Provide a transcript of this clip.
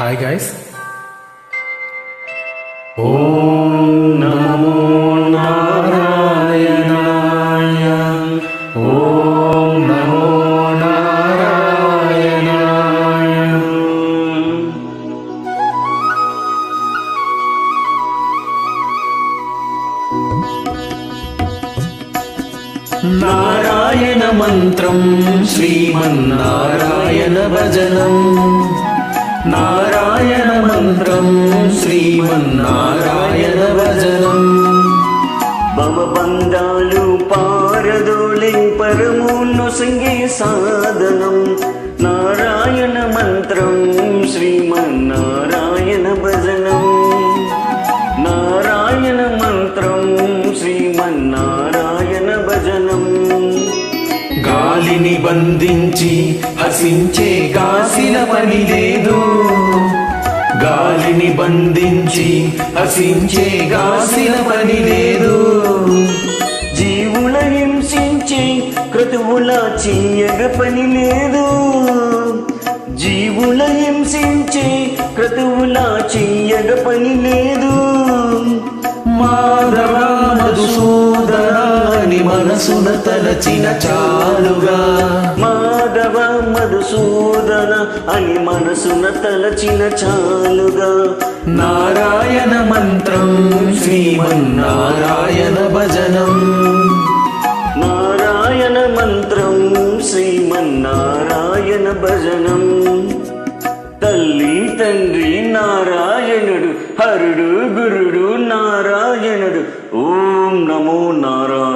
Hi guys. ఓం నమో నారాయణాయ. ఓం నమో నారాయణాయ. నారాయణ మంత్రం శ్రీమన్నారాయణ భజనం. నారాయణ మంత్రం శ్రీమన్నారాయణ భజనం. భవబంధాలు పారదోళే పరమును సంగే సాధనం. నారాయణ మంత్రం శ్రీమన్నారాయణ భజనం. నారాయణ మంత్రం శ్రీమన్నారాయణ భజనం. గాలిని బంధించి హసించే కాసిన పని లేదు. గాలిని బంధించి హసించే కాసిన పని లేదు. జీవుల హింసించే క్రతువుల చెయ్యగ పని లేదు. జీవుల హింసించే క్రతువుల చెయ్యగ పని లేదు. మాధవ మధుసూదనాని మనసున తలచిన చాలుగా. మాధవ మధుసూదన అని మనసున తలచిన చాలుగా. నారాయణ మంత్రం శ్రీమన్నారాయణ భజనం. నారాయణ మంత్రం శ్రీమన్నారాయణ భజనం. తల్లి తండ్రి నారాయణుడు, హరుడు గురుడు నారాయణుడు. ఓం నమో నారాయణ.